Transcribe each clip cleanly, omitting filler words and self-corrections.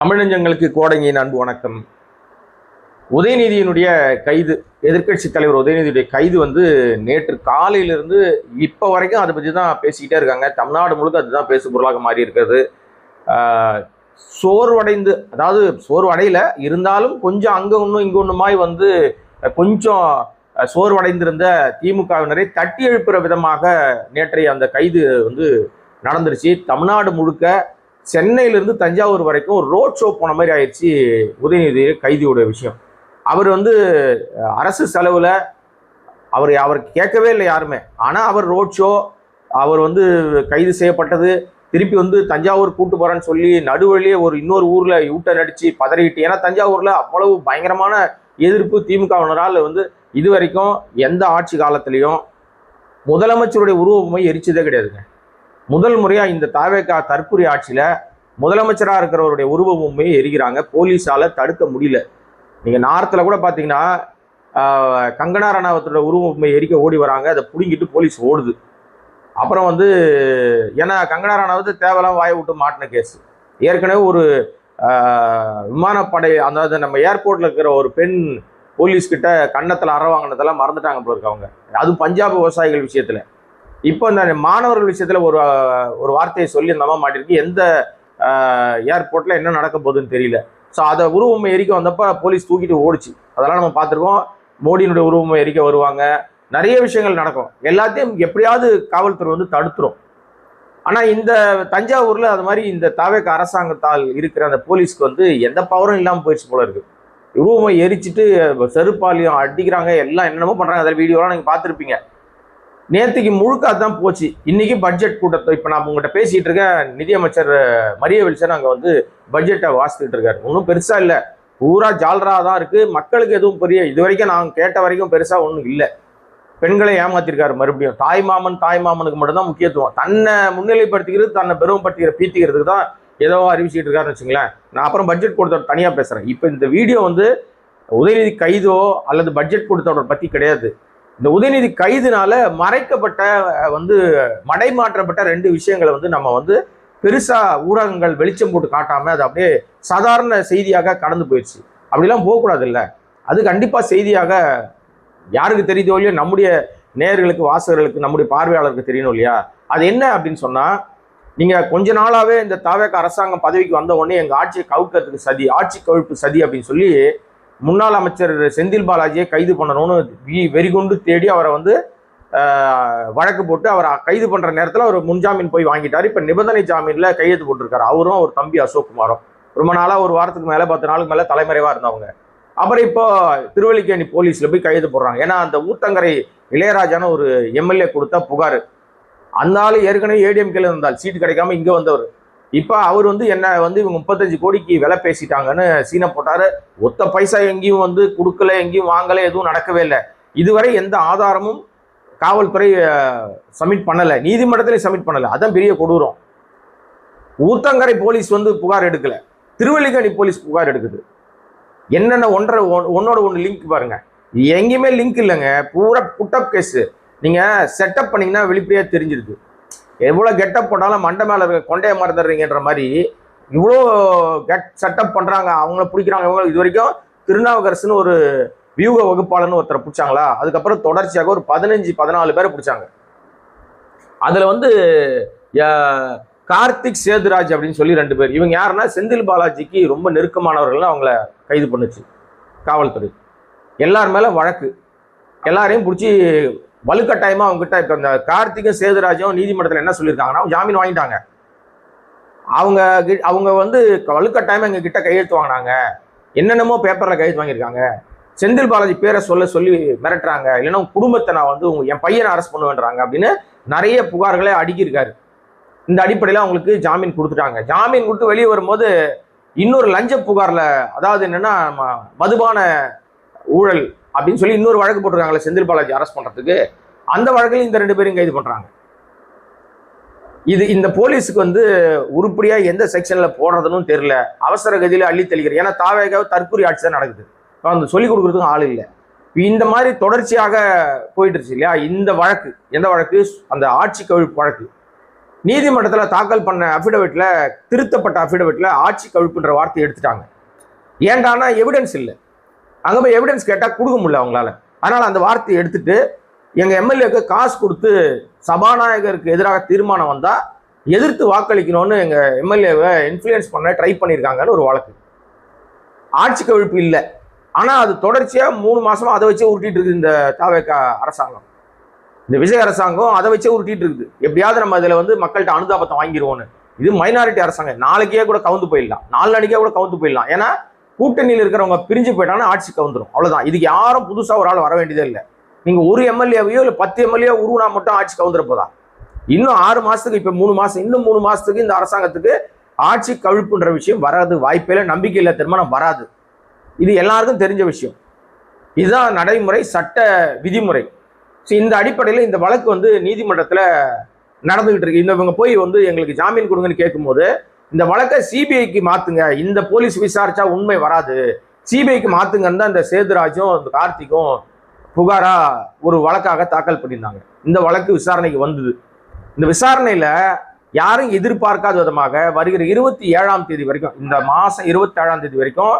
தமிழஞ்சங்களுக்கு கோடங்கியின் அன்பு வணக்கம். உதயநிதியினுடைய கைது, எதிர்க்கட்சி தலைவர் உதயநிதியுடைய கைது நேற்று காலையிலிருந்து இப்போ வரைக்கும் அதை பற்றி தான் பேசிக்கிட்டே இருக்காங்க. தமிழ்நாடு முழுக்க அதுதான் பேசு பொருளாக மாறி இருக்கிறது. சோர்வடைந்து, அதாவது சோர்வடையில இருந்தாலும் கொஞ்சம் அங்கே ஒன்றும் இங்கே ஒன்றுமாய் கொஞ்சம் சோர்வடைந்திருந்த திமுகவினரை தட்டி எழுப்புற விதமாக நேற்றைய அந்த கைது நடந்துருச்சு. தமிழ்நாடு முழுக்க சென்னையிலிருந்து தஞ்சாவூர் வரைக்கும் ஒரு ரோட் ஷோ போன மாதிரி ஆயிடுச்சு உதயநிதி கைதியோட விஷயம். அவர் அரசு செலவில் அவர் கேட்கவே இல்லை யாருமே. ஆனால் அவர் ரோட் ஷோ, அவர் கைது செய்யப்பட்டது, திருப்பி தஞ்சாவூர் கூட்டு போகிறேன்னு சொல்லி நடுவழியே இன்னொரு ஊரில் யூட்டன் அடித்து பதறிக்கிட்டு, ஏன்னா தஞ்சாவூரில் அவ்வளவு பயங்கரமான எதிர்ப்பு திமுகவினரால் இது வரைக்கும் எந்த ஆட்சி காலத்திலையும் முதலமைச்சருடைய உருவமை எரிச்சதே கிடையாதுங்க. முதல் முறையாக இந்த தாவேகா தற்கொலை ஆட்சியில் முதலமைச்சராக இருக்கிறவருடைய உருவமுமே எரிகிறாங்க. போலீஸால் தடுக்க முடியல. நீங்கள் நார்த்தில் கூட பார்த்தீங்கன்னா கங்கனா ரணாவத்தோட உருவமை எரிக்க ஓடி வராங்க, அதை பிடுங்கிட்டு போலீஸ் ஓடுது. அப்புறம் ஏன்னா கங்கனா ரணாவத்து தேவையெல்லாம் வாயை விட்டு மாட்டின கேஸ். ஏற்கனவே ஒரு விமானப்படை, அதாவது நம்ம ஏர்போர்ட்டில் இருக்கிற ஒரு பெண் போலீஸ்கிட்ட கன்னத்தில் அற வாங்கினதெல்லாம் மறந்துட்டாங்க போல இருக்கவங்க. அதுவும் பஞ்சாப் விவசாயிகள் விஷயத்தில். இப்போ இந்த மாணவர்கள் விஷயத்தில் ஒரு வார்த்தையை சொல்லி அந்த அம்மா மாட்டிருக்கு. எந்த ஏர்போர்ட்டில் என்ன நடக்க போகுதுன்னு தெரியல. ஸோ அதை உருவமை எரிக்க வந்தப்போ போலீஸ் தூக்கிட்டு ஓடிச்சு. அதெல்லாம் நம்ம பார்த்துருக்கோம். மோடியினுடைய உருவமை எரிக்க வருவாங்க, நிறைய விஷயங்கள் நடக்கும். எல்லாத்தையும் எப்படியாவது காவல்துறை தடுத்துரும். ஆனால் இந்த தஞ்சாவூரில் அது மாதிரி இந்த தாவேக அரசாங்கத்தால் இருக்கிற அந்த போலீஸ்க்கு எந்த பவரும் இல்லாமல் போயிடுச்சு போல இருக்கு. உருவமை எரிச்சிட்டு செருப்பாலையும் அடிக்கிறாங்க, எல்லாம் என்னென்னமோ பண்ணுறாங்க. அதில் வீடியோலாம் நீங்கள் பார்த்துருப்பீங்க. நேற்றுக்கு முழுக்க அதுதான் போச்சு. இன்னைக்கு பட்ஜெட் கூட்டத்தை இப்போ நான் உங்கள்கிட்ட பேசிகிட்டு இருக்கேன். நிதியமைச்சர் மரிய வில்சன் அங்கே பட்ஜெட்டை வாசித்துட்டு இருக்காரு. ஒன்றும் பெருசாக இல்லை, பூரா ஜால்ரா தான் இருக்குது. மக்களுக்கு எதுவும் பெரிய இது வரைக்கும் நாங்கள் கேட்ட வரைக்கும் பெருசாக ஒன்றும் இல்லை. பெண்களை ஏமாத்திருக்காரு. மறுபடியும் தாய்மாமனுக்கு மட்டும்தான் முக்கியத்துவம். தன்னை முன்னிலைப்படுத்திக்கிறது, தன்னை பெருமைப்படுத்திக்கிற பீத்திக்கிறதுக்கு தான் ஏதோ அறிவிச்சிட்டு இருக்காருன்னு வச்சுங்களேன். நான் அப்புறம் பட்ஜெட் கூட்டத்தோட தனியாக பேசுகிறேன். இப்போ இந்த வீடியோ உதயநிதி கைதோ அல்லது பட்ஜெட் கூட்டத்தோட பற்றி கிடையாது. இந்த உதயநிதி கைதுனால மறைக்கப்பட்ட மடைமாற்றப்பட்ட ரெண்டு விஷயங்களை நம்ம பெருசா ஊடகங்கள் வெளிச்சம் போட்டு காட்டாம அது அப்படியே சாதாரண செய்தியாக கடந்து போயிடுச்சு. அப்படிலாம் போகக்கூடாது இல்லை. அது கண்டிப்பா செய்தியாக யாருக்கு தெரியுதோ இல்லையோ, நம்முடைய நேயர்களுக்கு, வாசகர்களுக்கு, நம்முடைய பார்வையாளருக்கு தெரியணும் இல்லையா. அது என்ன அப்படின்னு சொன்னா, நீங்க கொஞ்ச நாளாவே இந்த தாவேக அரசாங்கம் பதவிக்கு வந்த உடனே எங்க ஆட்சியை கவுக்கிறதுக்கு சதி, ஆட்சி கவிழ்ப்பு சதி அப்படின்னு சொல்லி முன்னாள் அமைச்சர் செந்தில் பாலாஜியை கைது பண்ணணும்னு வெறிகொண்டு தேடி அவரை வழக்கு போட்டு அவரை கைது பண்ற நேரத்தில் அவர் முன்ஜாமீன் போய் வாங்கிட்டார். இப்போ நிபந்தனை ஜாமீன்ல கையெழுத்து போட்டிருக்காரு. அவரும் அவர் தம்பி அசோக்குமாரும் ரொம்ப நாளா, ஒரு வாரத்துக்கு மேலே 10 நாளுக்கு மேலே தலைமறைவா இருந்தவங்க. அப்புறம் இப்போ திருவல்லிக்கேணி போலீஸ்ல போய் கைது போடுறாங்க. ஏன்னா அந்த ஊத்தங்கரை இளையராஜான ஒரு எம்எல்ஏ கொடுத்த புகார். அந்த ஆள் ஏற்கனவே ஏடிஎம்கேல இருந்தால் சீட்டு கிடைக்காம இங்கே வந்தவர். இப்போ அவர் என்ன இவங்க 35 கோடிக்கு விலை பேசிட்டாங்கன்னு சீனை போட்டாரு. ஒத்த பைசா எங்கேயும் கொடுக்கல, எங்கேயும் வாங்கல, எதுவும் நடக்கவே இல்லை. இதுவரை எந்த ஆதாரமும் காவல்துறை சப்மிட் பண்ணலை, நீதிமன்றத்திலே சப்மிட் பண்ணலை. அதான் பெரிய கொடூரம். ஊத்தங்கரை போலீஸ் புகார் எடுக்கல, திருவல்லிக்கேணி போலீஸ் புகார் எடுக்குது. என்னென்ன ஒன்னோட ஒன்று லிங்க் பாருங்க. எங்கேயுமே லிங்க் இல்லைங்க, பூரா புட்டப் கேஸ். நீங்க செட்டப் பண்ணீங்கன்னா வெளிப்படையா தெரிஞ்சிருக்கு. எவ்வளோ கெட்டப் போட்டாலும் மண்டை மேலே இருக்க கொண்டைய மறந்துடுறீங்கன்ற மாதிரி இவ்வளோ செட்டப் பண்ணுறாங்க. அவங்கள பிடிக்கிறாங்க. இவங்க இது வரைக்கும் திருநாவுக்கரசுன்னு ஒரு வியூக வகுப்பாளர்னு ஒருத்தரை பிடிச்சாங்களா, அதுக்கப்புறம் தொடர்ச்சியாக ஒரு 15-14 பேரை பிடிச்சாங்க. அதில் கார்த்திக் சேதுராஜ் அப்படின்னு சொல்லி 2 பேர். இவங்க யாருன்னா செந்தில் பாலாஜிக்கு ரொம்ப நெருக்கமானவர்கள்னு அவங்கள கைது பண்ணுச்சு காவல்துறை. எல்லார் மேலே வழக்கு, எல்லாரையும் பிடிச்சி வலுக்கட்டாயமா அவங்ககிட்ட. இப்போ இந்த கார்த்திக்கும் சேதுராஜும் நீதிமன்றத்தில் என்ன சொல்லியிருக்காங்கன்னா, ஜாமீன் வாங்கிட்டாங்க. அவங்க வலுக்கட்டாயமா எங்க கிட்ட கையெழுத்து வாங்கினாங்க, என்னென்னமோ பேப்பர்ல கையெழுத்து வாங்கியிருக்காங்க, செந்தில் பாலாஜி பேரை சொல்லி மிரட்டுறாங்க, இல்லைன்னா குடும்பத்தை நான் என் பையனை அரெஸ்ட் பண்ணுவேன்றாங்க அப்படின்னு நிறைய புகார்களை அடுக்கியிருக்காரு. இந்த அடிப்படையில் அவங்களுக்கு ஜாமீன் கொடுத்துட்டாங்க. ஜாமீன் கொடுத்து வெளியே வரும்போது இன்னொரு லஞ்ச புகார்ல, அதாவது என்னன்னா மதுபான ஊழல் அப்படின்னு சொல்லி இன்னொரு வழக்கு போட்டிருக்காங்களே செந்தில் பாலாஜி அரெஸ்ட் பண்றதுக்கு. அந்த வழக்கில் இந்த 2 பேரையும் கைது பண்றாங்க. இந்த போலீஸுக்கு உருப்படியா எந்த செக்ஷன்ல போடுறதுன்னு தெரியல. அவசர கதியில அள்ளி தெளிக்கிற. ஏன்னா தாவேக தற்கொலை ஆட்சி தான் நடக்குது. சொல்லிக் கொடுக்கறதுக்கும் ஆள் இல்லை. இந்த மாதிரி தொடர்ச்சியாக போயிட்டு இருச்சு இல்லையா. இந்த வழக்கு எந்த வழக்கு? அந்த ஆட்சி கவிழ்ப்பு வழக்கு. நீதிமன்றத்தில் தாக்கல் பண்ண அஃபிடவிட்ல, திருத்தப்பட்ட அஃபிடவிட்ல ஆட்சி கவிழ்ப்புன்ற வார்த்தையை எடுத்துட்டாங்க. ஏன்டானா எவிடன்ஸ் இல்லை. அங்கே போய் எவிடன்ஸ் கேட்டால் கொடுக்க முடியல அவங்களால. அதனால் அந்த வார்த்தையை எடுத்துட்டு எங்கள் எம்எல்ஏக்கு காசு கொடுத்து சபாநாயகருக்கு எதிராக தீர்மானம் வந்தால் எதிர்த்து வாக்களிக்கணும்னு எங்கள் எம்எல்ஏவை இன்ஃப்ளூயன்ஸ் பண்ண ட்ரை பண்ணியிருக்காங்கன்னு ஒரு வழக்கு. ஆட்சி கவிழ்ப்பு இல்லை, ஆனால் அது தொடர்ச்சியாக 3 மாசமா அதை வச்சே உருட்டிட்டு இருக்குது இந்த தாவேகா அரசாங்கம். இந்த விஜய் அரசாங்கம் அதை வச்சே உருட்டிட்டு இருக்குது. எப்படியாவது நம்ம இதில் வந்து மக்கள்கிட்ட அனுதாபத்தை வாங்கிடுவோன்னு. இது மைனாரிட்டி அரசாங்கம், நாளைக்கே கூட கவுந்து போயிடலாம், 4 நாளைக்கே கூட கவுந்து போயிடலாம். ஏன்னா கூட்டணியில் இருக்கிறவங்க பிரிஞ்சு போயிட்டாங்கன்னா ஆட்சி கவுந்துடும், அவ்வளோதான். இதுக்கு யாரும் புதுசாக ஒரு ஆள் வர வேண்டியதே இல்லை. நீங்கள் ஒரு எம்எல்ஏவையோ இல்லை 10 எம்எல்ஏ உருவனா மட்டும் ஆட்சி கவுந்துறப்போதான். இன்னும் 6 மாசத்துக்கு, இப்போ 3 மாசம், இன்னும் 3 மாசத்துக்கு இந்த அரசாங்கத்துக்கு ஆட்சி கவிழ்ப்புன்ற விஷயம் வராது, வாய்ப்பையில நம்பிக்கை இல்லை, தீர்மானம் வராது. இது எல்லாருக்கும் தெரிஞ்ச விஷயம். இதுதான் நடைமுறை, சட்ட விதிமுறை. இந்த அடிப்படையில் இந்த வழக்கு வந்து நீதிமன்றத்தில் நடந்துகிட்டு இருக்கு. இவங்க போய் வந்து எங்களுக்கு ஜாமீன் கொடுங்கன்னு கேட்கும்போது இந்த வழக்கை சிபிஐக்கு மாத்துங்க, இந்த போலீஸ் விசாரிச்சா உண்மை வராது, சிபிஐக்கு மாத்துங்கன்னு தான் இந்த சேதுராஜும் இந்த கார்த்திக்கும் புகாரா ஒரு வழக்காக தாக்கல் பண்ணியிருந்தாங்க. இந்த வழக்கு விசாரணைக்கு வந்தது. இந்த விசாரணையில யாரும் எதிர்பார்க்காத விதமாக வருகிற 27ஆம் தேதி வரைக்கும், இந்த மாசம் 27ஆம் தேதி வரைக்கும்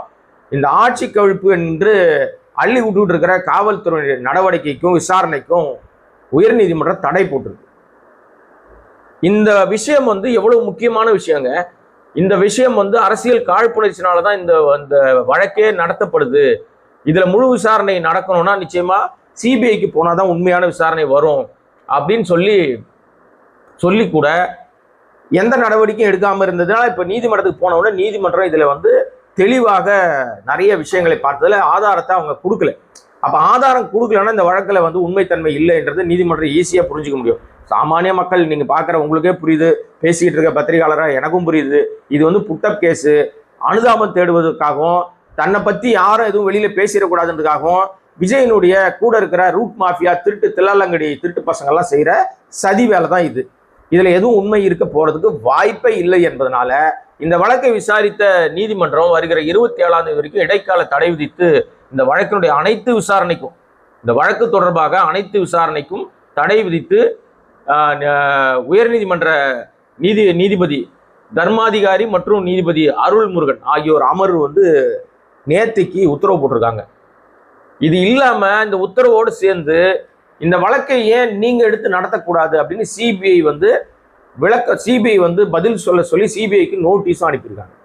இந்த ஆட்சி கவிழ்ப்பு என்று அள்ளி விட்டுட்டு இருக்கிற காவல்துறை நடவடிக்கைக்கும் விசாரணைக்கும் உயர்நீதிமன்றம் தடை போட்டிருக்கு. இந்த விஷயம் வந்து எவ்வளவு முக்கியமான விஷயங்க. இந்த விஷயம் வந்து அரசியல் காழ்ப்புணர்ச்சினாலதான் இந்த வழக்கே நடத்தப்படுது. இதுல முழு விசாரணை நடக்கணும்னா நிச்சயமா சிபிஐக்கு போனாதான் உண்மையான விசாரணை வரும் அப்படின்னு சொல்லி கூட எந்த நடவடிக்கையும் எடுக்காம இருந்ததுனால இப்ப நீதிமன்றத்துக்கு போன உடனே நீதிமன்றம் இதுல வந்து தெளிவாக நிறைய விஷயங்களை பார்த்ததுல ஆதாரத்தை அவங்க கொடுக்கல. அப்ப ஆதாரம் கொடுக்கலன்னா இந்த வழக்கில் வந்து உண்மைத்தன்மை இல்லைன்றது நீதிமன்றம் ஈஸியா புரிஞ்சுக்க முடியும். சாமானிய மக்கள் நீங்க பாக்குற உங்களுக்கே புரியுது, பேசிக்கிட்டு இருக்க பத்திரிகையாளராக எனக்கும் புரியுது. இது வந்து புட்டப் கேஸு, அனுதாபம் தேடுவதற்காகவும் தன்னை பத்தி யாரும் எதுவும் வெளியில பேசிடக்கூடாதுன்றதுக்காகவும் விஜயனுடைய கூட இருக்கிற ரூட் மாஃபியா, தில்லாலங்கடி திருட்டு பசங்கள்லாம் செய்யற சதி வேலை தான் இது. இதுல எதுவும் உண்மை இருக்க போறதுக்கு வாய்ப்பே இல்லை என்பதனால இந்த வழக்கை விசாரித்த நீதிமன்றம் வருகிற 27ஆம் தேதி வரைக்கும் இடைக்கால தடை விதித்து இந்த வழக்கினுடைய அனைத்து விசாரணைக்கும், இந்த வழக்கு தொடர்பாக அனைத்து விசாரணைக்கும் தடை விதித்து உயர்நீதிமன்ற நீதிபதி தர்மாதிகாரி மற்றும் நீதிபதி அருள்முருகன் ஆகியோர் அமர்வு வந்து நேத்திக்கு உத்தரவு போட்டிருக்காங்க. இது இல்லாம இந்த உத்தரவோடு சேர்ந்து இந்த வழக்கை ஏன் நீங்க எடுத்து நடத்தக்கூடாது அப்படின்னு சிபிஐ வந்து பதில் சொல்ல சொல்லி சிபிஐக்கு நோட்டீஸும் அனுப்பியிருக்காங்க.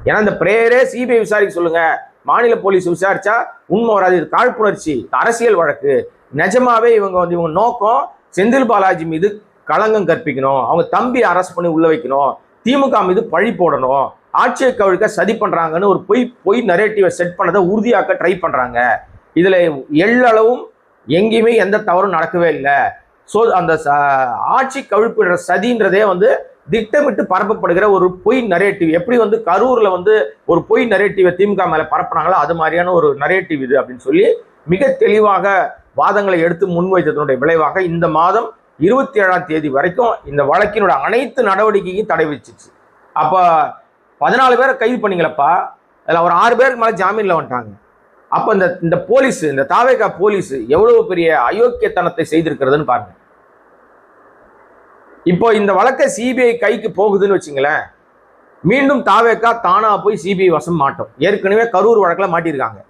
ஏன்னா இந்த பிரேயரே சிபிஐ விசாரிக்க சொல்லுங்க, மாநில போலீஸ் விசாரிச்சா உண்மை வராது, இது காழ்ப்புணர்ச்சி, அரசியல் வழக்கு. நிஜமாவே இவங்க நோக்கம் செந்தில் பாலாஜி மீது களங்கம் கற்பிக்கணும், அவங்க தம்பி அரெஸ்ட் பண்ணி உள்ள வைக்கணும், திமுக மீது பழி போடணும், ஆட்சியை கவிழ்க்க சதி பண்றாங்கன்னு ஒரு பொய் நரேட்டிவை செட் பண்ணதை உறுதியாக்க ட்ரை பண்றாங்க. இதுல எள்ளளவும் எங்கேயுமே எந்த தவறும் நடக்கவே இல்லை. ஸோ அந்த ஆட்சி கவிழ்ப்புன்ற சதின்றதே வந்து திட்டமிட்டு பரப்பப்படுகிற ஒரு பொய் நரேட்டிவ். எப்படி வந்து கரூர்ல வந்து ஒரு பொய் நரேட்டிவை திமுக மேல பரப்புனாங்களோ அது மாதிரியான ஒரு நரேட்டிவ் இது அப்படின்னு சொல்லி மிக தெளிவாக வாதங்களை எடுத்து முன்வைத்ததனுடைய விளைவாக இந்த மாதம் 27ஆம் தேதி வரைக்கும் இந்த வழக்கினோட அனைத்து நடவடிக்கையும் தடை வச்சிச்சு. அப்ப 14 பேரை கைது பண்ணீங்களப்பா, அதில் ஒரு 6 பேருக்கு மேல ஜாமீன்ல வந்துட்டாங்க. அப்ப இந்த போலீஸ், இந்த தாவேகா போலீஸ் எவ்வளவு பெரிய அயோக்கியத்தனத்தை செய்திருக்கிறதுன்னு பாருங்க. இப்போ இந்த வழக்கை சிபிஐ கைக்கு போகுதுன்னு வச்சுங்களேன், மீண்டும் தாவேகா தானா போய் சிபிஐ வசம் மாட்டோம். ஏற்கனவே கரூர் வழக்கில் மாட்டியிருக்காங்க.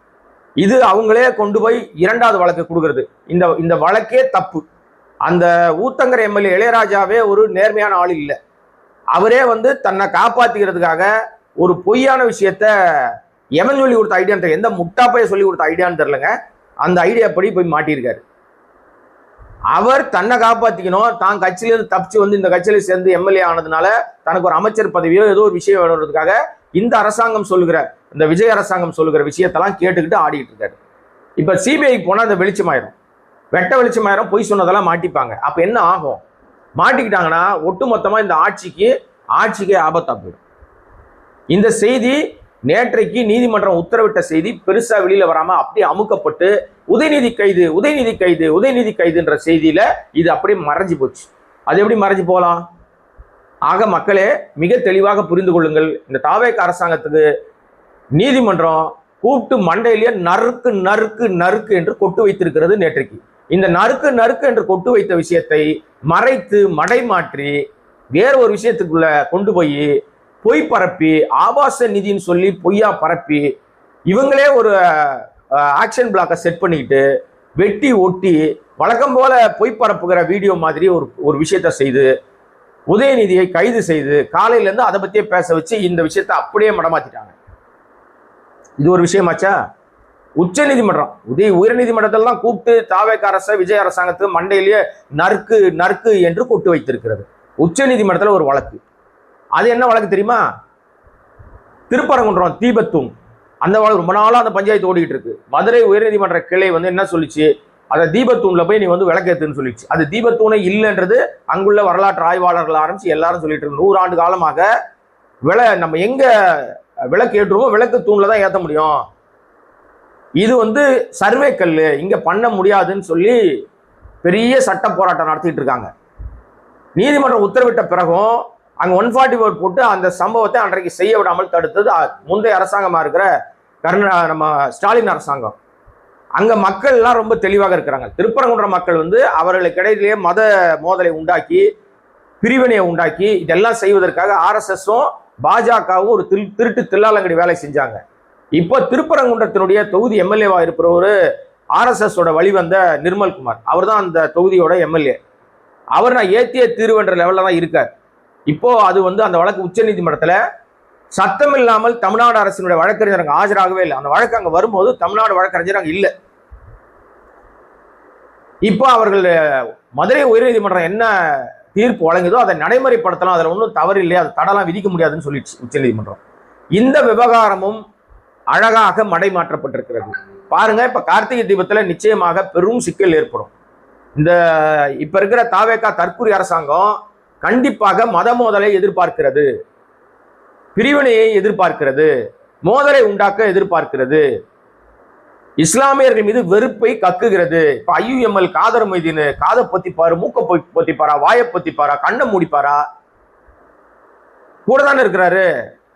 இது அவங்களே கொண்டு போய் 2வது வழக்கு கொடுக்கறது. இந்த வழக்கே தப்பு. அந்த ஊத்தங்கரை எம்எல்ஏ இளையராஜாவே ஒரு நேர்மையான ஆள் இல்லை. அவரே வந்து தன்னை காப்பாத்திக்கிறதுக்காக ஒரு பொய்யான விஷயத்த எவன் சொல்லி கொடுத்த ஐடியான்னு, எந்த முட்டாப்பைய சொல்லி கொடுத்த ஐடியான்னு தெரியலங்க, அந்த ஐடியா படி போய் மாட்டியிருக்காரு. அவர் தன்னை காப்பாத்திக்கணும், தான் கட்சியிலிருந்து தப்பிச்சு வந்து இந்த கட்சியில சேர்ந்து எம்எல்ஏ ஆனதுனால தனக்கு ஒரு அமைச்சர் பதவியோ ஏதோ ஒரு விஷயம் வேணுன்றதுக்காக இந்த அரசாங்கம் சொல்லுகிற, இந்த விஜய் அரசாங்கம் சொல்லுகிற விஷயத்தெல்லாம் கேட்டுக்கிட்டு ஆடிட்டு இருக்காரு. இப்ப சிபிஐக்கு போனா அந்த வெளிச்சமாயிரும், வெட்ட வெளிச்சமாயிரும், பொய் சொன்னதெல்லாம் மாட்டிப்பாங்க. அப்ப என்ன ஆகும்? மாட்டிக்கிட்டாங்கன்னா ஒட்டுமொத்தமா இந்த ஆட்சிக்கே ஆபத்தா போயிடும். இந்த செய்தி நேற்றைக்கு நீதிமன்றம் உத்தரவிட்ட செய்தி பெருசா வெளியில வராம அப்படியே அமுக்கப்பட்டு உதயநிதி கைதுன்ற செய்தியில இது அப்படியே மறைஞ்சு போச்சு. அது எப்படி மறைஞ்சு போகலாம்? ஆக மக்களே மிக தெளிவாக புரிந்து கொள்ளுங்கள். இந்த தாவேக அரசாங்கத்துக்கு நீதிமன்றம் கூப்பிட்டு மண்டையிலேயே நறுக்கு நறுக்கு நறுக்கு என்று கொட்டு வைத்திருக்கிறது நேற்றைக்கு. இந்த நறுக்கு நறுக்கு என்று கொட்டு வைத்த விஷயத்தை மறைத்து மடைமாற்றி வேற ஒரு விஷயத்துக்குள்ள கொண்டு போய் பொய் பரப்பி ஆபாச நிதின்னு சொல்லி பொய்யா பரப்பி இவங்களே ஒரு ஆக்ஷன் பிளாக்கை செட் பண்ணிக்கிட்டு வெட்டி ஒட்டி வழக்கம் போல பொய் பரப்புகிற வீடியோ மாதிரி ஒரு விஷயத்த செய்து உதயநிதியை கைது செய்து காலையிலேருந்து அதை பற்றியே பேச வச்சு இந்த விஷயத்தை அப்படியே மடமாத்திட்டாங்க. இது ஒரு விஷயமாச்சா? உச்ச நீதிமன்றம் உயர்நீதிமன்றத்தில் தான் கூப்பிட்டு தாவேக அரச விஜய் அரசாங்கத்துக்கு மண்டையிலேயே நறுக்கு நறுக்கு என்று கொட்டு வைத்திருக்கிறது. உச்ச நீதிமன்றத்தில் ஒரு வழக்கு. அது என்ன வழக்கு தெரியுமா? திருப்பரங்குன்றம் தீபத்தூண். அந்த வழக்கு ரொம்ப நாளாக அந்த பஞ்சாயத்து ஓடிக்கிட்டு இருக்கு. மதுரை உயர்நீதிமன்ற கிளை என்ன சொல்லிச்சு, அதை தீபத்தூண்ல போய் நீ விளக்கேத்துன்னு சொல்லிச்சு. அது தீபத்தூணை இல்லைன்றது அங்குள்ள வரலாற்று ஆய்வாளர்கள் ஆரம்பிச்சு எல்லாரும் சொல்லிட்டு இருக்கு. 100 ஆண்டு காலமாக நம்ம எங்க விளக்கு ஏற்றுவோம் விளக்கு தூண்ல தான் ஏற்ற முடியும். இது சர்வே கல்லு, இங்க பண்ண முடியாதுன்னு சொல்லி பெரிய சட்ட போராட்டம் நடத்திட்டு இருக்காங்க. நீதிமன்றம் உத்தரவிட்ட பிறகும் அங்க 144 போட்டு அந்த சம்பவத்தை அன்றைக்கு செய்ய விடாமல் தடுத்தது முந்தைய அரசாங்கமா இருக்கிற நம்ம ஸ்டாலின் அரசாங்கம். அங்க மக்கள் எல்லாம் ரொம்ப தெளிவாக இருக்கிறாங்க. திருப்பரங்குன்ற மக்கள் அவர்களுக்கு இடையிலேயே மத மோதலை உண்டாக்கி பிரிவினையை உண்டாக்கி இதெல்லாம் செய்வதற்காக RSSம் பாஜகவும் ஒரு திருட்டு தில்லாலங்கடி வேலை செஞ்சாங்க. இப்போ திருப்பரங்குன்றத்தினுடைய தொகுதி எம்எல்ஏவா இருக்கிறவர் RSSோட வழிவந்த நிர்மல்குமார், அவர் தான் அந்த தொகுதியோட எம்எல்ஏ. அவர் நான் ஏத்திய தீர்வுன்ற லெவலில் தான் இருக்கார். இப்போ அது அந்த வழக்கு உச்ச நீதிமன்றத்தில் சத்தம் இல்லாமல் தமிழ்நாடு அரசினுடைய வழக்கறிஞர் அங்கே ஆஜராகவே இல்லை. அந்த வழக்கு அங்கே வரும்போது தமிழ்நாடு வழக்கறிஞர் அங்கே இல்லை. இப்போ அவர்கள் மதுரை உயர்நீதிமன்றம் என்ன தீர்ப்பு வழங்குதோ அதை நடைமுறைப்படுத்தலாம், அதில் ஒன்றும் தவறு இல்லையா, அது தடலாம் விதிக்க முடியாதுன்னு சொல்லிடுச்சு உச்ச நீதிமன்றம். இந்த விவகாரமும் அழகாக மடை மாற்றப்பட்டிருக்கிறது. பாருங்க, இப்ப கார்த்திகை தீபத்துல நிச்சயமாக பெரும் சிக்கல் ஏற்படும். இப்ப இருக்கிற தாவேகா தற்கூரி அரசாங்கம் கண்டிப்பாக மத மோதலை எதிர்பார்க்கிறது, பிரிவினையை எதிர்பார்க்கிறது, மோதலை உண்டாக்க எதிர்பார்க்கிறது, இஸ்லாமியர்கள் மீது வெறுப்பை கக்குகிறது. இப்ப IUML காதர் மொய்தீன் காதை பொத்திப்பாரு, மூக்க பொத்திப்பாரா, வாயை பொத்திப்பாரா, கண்ணை மூடிப்பாரா, கூட தானே இருக்கிறாரு.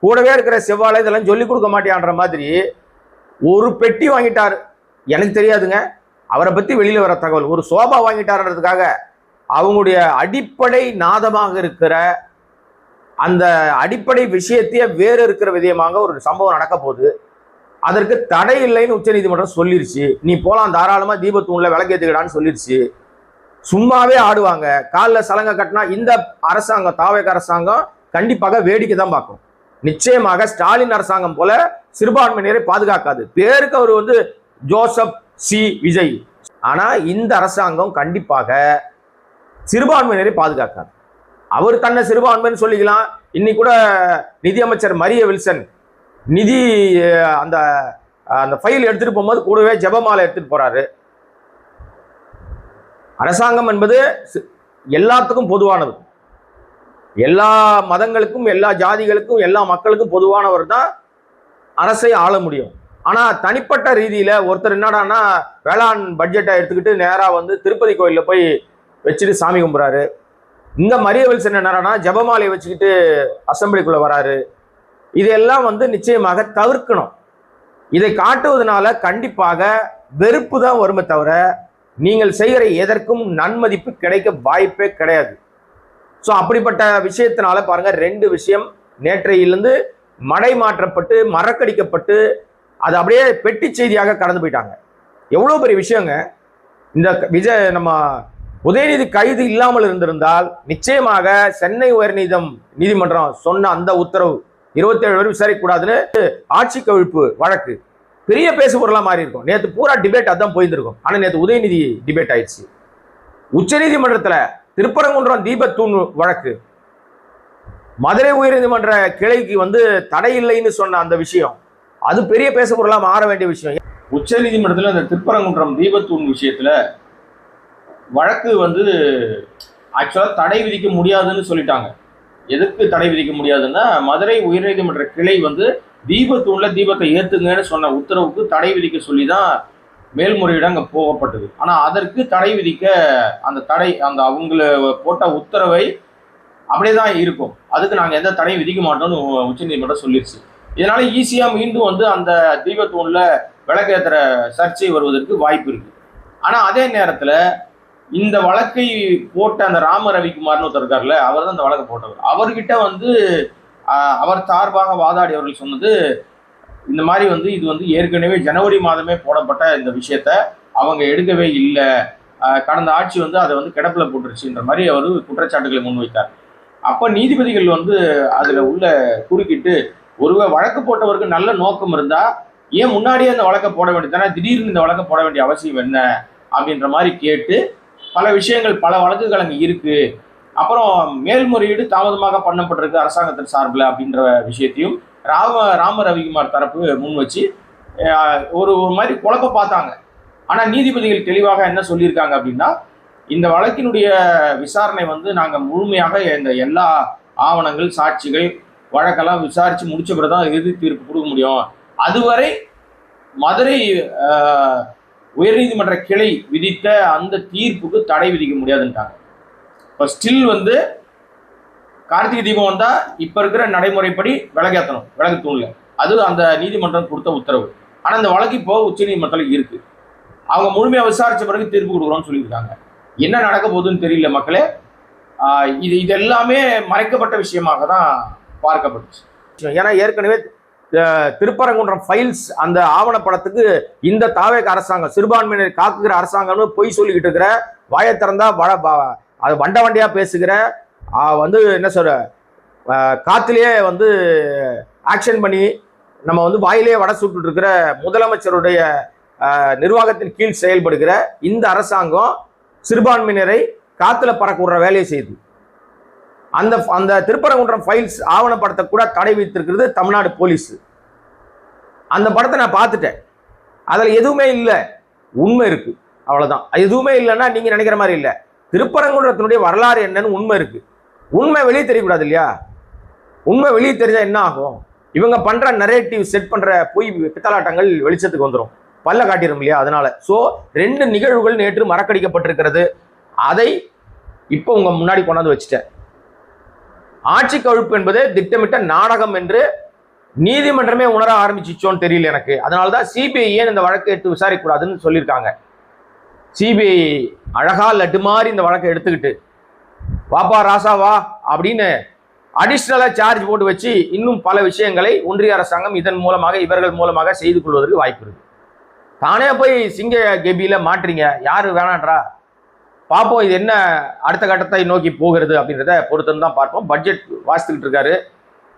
கூடவே இருக்கிற செவ்வாழை இதெல்லாம் சொல்லிக் கொடுக்க மாட்டேன்ற மாதிரி ஒரு பெட்டி வாங்கிட்டார். எனக்கு தெரியாதுங்க அவரை பத்தி வெளியில வர தகவல். ஒரு சோபா வாங்கிட்டாருன்றதுக்காக அவங்களுடைய அடிப்படை நாதமாக இருக்கிற அந்த அடிப்படை விஷயத்தையே வேறு இருக்கிற விதமாக ஒரு சம்பவம் நடக்க போகுது. அதற்கு தடை இல்லைன்னு உச்ச நீதிமன்றம் சொல்லிருச்சு. நீ போலாம் தாராளமா தீபத்தூண்ல விளக்கேத்துக்கடான்னு சொல்லிருச்சு. சும்மாவே ஆடுவாங்க. காலில் சலங்கை கட்டினா இந்த அரசாங்கம் தாவேக அரசாங்கம் கண்டிப்பாக வேடிக்கை தான் பார்க்கும். நிச்சயமாக ஸ்டாலின் அரசாங்கம் போல சிறுபான்மையினரை பாதுகாக்காது. பேருக்கு அவர் ஜோசப் சி விஜய். ஆனா இந்த அரசாங்கம் கண்டிப்பாக சிறுபான்மையினரை பாதுகாக்காது. அவர் தன்னை சிறுபான்மைன்னு சொல்லிக்கலாம். இன்னைக்கு கூட நிதியமைச்சர் மரிய வில்சன் நிதி அந்த ஃபைல் எடுத்துட்டு போகும்போது கூடவே ஜெபமாலை எடுத்துட்டு போறாரு. அரசாங்கம் என்பது எல்லாத்துக்கும் பொதுவானது. எல்லா மதங்களுக்கும் எல்லா ஜாதிகளுக்கும் எல்லா மக்களுக்கும் பொதுவானவர் தான் அரசை ஆள முடியும். ஆனா தனிப்பட்ட ரீதியில ஒருத்தர் என்னடான்னா வேளாண் பட்ஜெட்டை எடுத்துக்கிட்டு நேரா திருப்பதி கோயிலில் போய் வச்சுட்டு சாமி கும்பிட்றாரு. இந்த மரிய வில்சன் என்னடான்னா ஜெபமாலை வச்சுக்கிட்டு அசம்பிளிக்குள்ள வராரு. இதெல்லாம் நிச்சயமாக தவிர்க்கணும். இதை காட்டுவதனால கண்டிப்பாக வெறுப்பு தான் வருமே தவிர நீங்கள் செய்கிற எதற்கும் நன்மதிப்பு கிடைக்க வாய்ப்பே கிடையாது. ஸோ அப்படிப்பட்ட விஷயத்தினால பாருங்க, 2 விஷயம் நேற்றையிலிருந்து மடை மாற்றப்பட்டு மறக்கடிக்கப்பட்டு அது அப்படியே பெட்டி செய்தியாக கடந்து போயிட்டாங்க. எவ்வளோ பெரிய விஷயங்க. இந்த நம்ம உதயநிதி கைது இல்லாமல் இருந்திருந்தால் நிச்சயமாக சென்னை நீதிமன்றம் சொன்ன அந்த உத்தரவு 27 பேர் விசாரிக்கக்கூடாதுன்னு ஆட்சி கவிழ்ப்பு வழக்கு பெரிய பேசு பொருளாக மாறி இருக்கும். நேற்று பூரா டிபேட் அதான் போயிருந்திருக்கும். ஆனால் நேற்று உதயநிதி டிபேட் ஆயிடுச்சு. உச்ச நீதிமன்றத்தில் திருப்பரங்குன்றம் தீபத்தூண் வழக்கு, மதுரை உயர்நீதிமன்ற கிளைக்கு தடை இல்லைன்னு சொன்ன அந்த விஷயம் அது பெரிய பேச பொருளாக மாற வேண்டிய விஷயம். உச்ச நீதிமன்றத்தில் அந்த திருப்பரங்குன்றம் தீபத்தூண் விஷயத்துல வழக்கு ஆக்சுவலாக தடை விதிக்க முடியாதுன்னு சொல்லிட்டாங்க. எதுக்கு தடை விதிக்க முடியாதுன்னா, மதுரை உயர்நீதிமன்ற கிளை தீபத்தூண்ல தீபத்தை ஏத்துங்கன்னு சொன்ன உத்தரவுக்கு தடை விதிக்க சொல்லி தான் மேல்முறையீடு அங்கே போகப்பட்டது. ஆனால் அதற்கு தடை விதிக்க அந்த அவங்கள போட்ட உத்தரவை அப்படியே தான் இருக்கும். அதுக்கு நாங்கள் எந்த தடையும் விதிக்க மாட்டோம்னு உச்சநீதிமன்றம் சொல்லிடுச்சு. இதனால ஈஸியாக மீண்டும் அந்த தீபத்தூண்ல விளக்கேற்றுற சர்ச்சை வருவதற்கு வாய்ப்பு இருக்கு. ஆனால் அதே நேரத்தில் இந்த வழக்கை போட்ட அந்த ராம ரவிக்குமார்னு ஒருத்தர் இருக்கார்ல, அவர் தான் இந்த வழக்கை போட்டவர். அவர்கிட்ட வந்து அவர் சார்பாக வாதாடியவர்கள் சொன்னது, இந்த மாதிரி வந்து இது வந்து ஏற்கனவே ஜனவரி மாதமே போடப்பட்ட இந்த விஷயத்த அவங்க எடுக்கவே இல்லை, கடந்த ஆட்சி வந்து அதை வந்து கிடப்பில் போட்டுருச்சுன்ற மாதிரி அவர் குற்றச்சாட்டுகளை முன்வைத்தார். அப்போ நீதிபதிகள் வந்து அதில் உள்ள குறுக்கிட்டு, ஒருவே வழக்கு போட்டவருக்கு நல்ல நோக்கம் இருந்தால் ஏன் முன்னாடியே அந்த வழக்கை போட வேண்டியதானே, திடீர்னு இந்த வழக்கை போட வேண்டிய அவசியம் என்ன அப்படின்ற மாதிரி கேட்டு, பல விஷயங்கள் பல வழக்குகள் அங்கே இருக்கு, அப்புறம் மேல்முறையீடு தாமதமாக பண்ணப்பட்டிருக்கு அரசாங்கத்தின் சார்பில் அப்படின்ற விஷயத்தையும் ராம ரவிக்குமார் தரப்பு முன் வச்சு ஒரு மாதிரி குழப்ப பார்த்தாங்க. ஆனால் நீதிபதிகள் தெளிவாக என்ன சொல்லியிருக்காங்க அப்படின்னா, இந்த வழக்கினுடைய விசாரணை வந்து நாங்கள் முழுமையாக இந்த எல்லா ஆவணங்கள் சாட்சிகள் வழக்கெல்லாம் விசாரித்து முடிச்ச பிறகு தான் இறுதி தீர்ப்பு கொடுக்க முடியும், அதுவரை மதுரை உயர்நீதிமன்ற கிளை விதித்த அந்த தீர்ப்புக்கு தடை விதிக்க முடியாதுன்ட்டாங்க. இப்போ ஸ்டில் வந்து கார்த்திகை தீபம் வந்தால் இப்போ இருக்கிற நடைமுறைப்படி விளக்கேற்றணும், விளக்கு தூணல, அது அந்த நீதிமன்றம் கொடுத்த உத்தரவு. ஆனால் இந்த வழக்கு இப்போ உச்ச நீதிமன்றத்தில் இருக்கு, அவங்க முழுமையாக விசாரித்த பிறகு தீர்ப்பு கொடுக்குறோம்னு சொல்லியிருக்காங்க. என்ன நடக்க போகுதுன்னு தெரியல மக்களே. இது எல்லாமே மறைக்கப்பட்ட விஷயமாக தான் பார்க்கப்பட்டுச்சு. ஏன்னா ஏற்கனவே திருப்பரங்குன்றம் ஃபைல்ஸ் அந்த ஆவணப்படத்துக்கு இந்த தாவேக அரசாங்கம் சிறுபான்மையினர் காக்குகிற அரசாங்கம்னு பொய் சொல்லிக்கிட்டு இருக்கிற, வாயை திறந்தா அது வண்ட வண்டியா பேசுகிற, வந்து என்ன சொல்ற காத்திலேயே வந்து ஆக்ஷன் பண்ணி நம்ம வந்து வாயிலே வடை சுட்டு இருக்கிற முதலமைச்சருடைய நிர்வாகத்தின் கீழ் செயல்படுகிற இந்த அரசாங்கம் சிறுபான்மையினரை காத்துல பறக்க விடுற வேலையை செய்யுது. அந்த திருப்பரங்குன்றம் ஃபைல்ஸ் ஆவணப்படத்தை கூட தடை வைத்திருக்கிறது தமிழ்நாடு போலீஸ். அந்த படத்தை நான் பார்த்துட்டேன், அதில் எதுவுமே இல்லை, உண்மை இருக்கு, அவ்வளோதான். எதுவுமே இல்லைன்னா நீங்க நினைக்கிற மாதிரி இல்லை, திருப்பரங்குன்றத்தினுடைய வரலாறு என்னன்னு உண்மை இருக்கு. உண்மை வெளியே தெரியக்கூடாது இல்லையா? உண்மை வெளியே தெரிஞ்சா என்ன ஆகும்? இவங்க பண்ற நரேட்டிவ் செட் பண்ற பொய் பித்தலாட்டங்கள் வெளிச்சத்துக்கு வந்துடும், பல்ல காட்டிடும் இல்லையா? அதனால ஸோ 2 நிகழ்வுகள் நேற்று மறக்கடிக்கப்பட்டிருக்கிறது. அதை இப்போ உங்க முன்னாடி கொண்டாந்து வச்சுட்டேன். ஆட்சி கவிழ்ப்பு என்பது திட்டமிட்ட நாடகம் என்று நீதிமன்றமே உணர ஆரம்பிச்சிச்சோன்னு தெரியல எனக்கு. அதனால்தான் சிபிஐ ஏன் இந்த வழக்கை எடுத்து விசாரிக்க கூடாதுன்னு சொல்லியிருக்காங்க. சிபிஐ அழகா லட்டு மாதிரி இந்த வழக்கை எடுத்துக்கிட்டு வாப்பா ராசாவா அப்படின்னு அடிஷ்னலா சார்ஜ் போட்டு வச்சு இன்னும் பல விஷயங்களை ஒன்றிய அரசாங்கம் இதன் மூலமாக இவர்கள் மூலமாக செய்து கொள்வதற்கு வாய்ப்பு இருக்கு. தானே போய் சிங்க கெபியில மாட்டுறீங்க, யாரு வேணான்றா? பார்ப்போம் இது என்ன அடுத்த கட்டத்தை நோக்கி போகிறது அப்படின்றத பொறுத்து தான் பார்ப்போம். பட்ஜெட் வாசித்துக்கிட்டு இருக்காரு,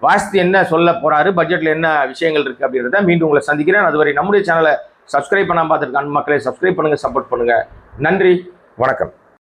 வாசித்து என்ன சொல்ல போறாரு, பட்ஜெட்ல என்ன விஷயங்கள் இருக்கு அப்படின்றத மீண்டும் உங்களை சந்திக்கிறேன். அதுவரை நம்முடைய சேனலை சப்ஸ்கிரைப் பண்ணாம பார்த்துருக்க மக்களே சப்ஸ்கிரைப் பண்ணுங்க, சப்போர்ட் பண்ணுங்க. நன்றி, வணக்கம்.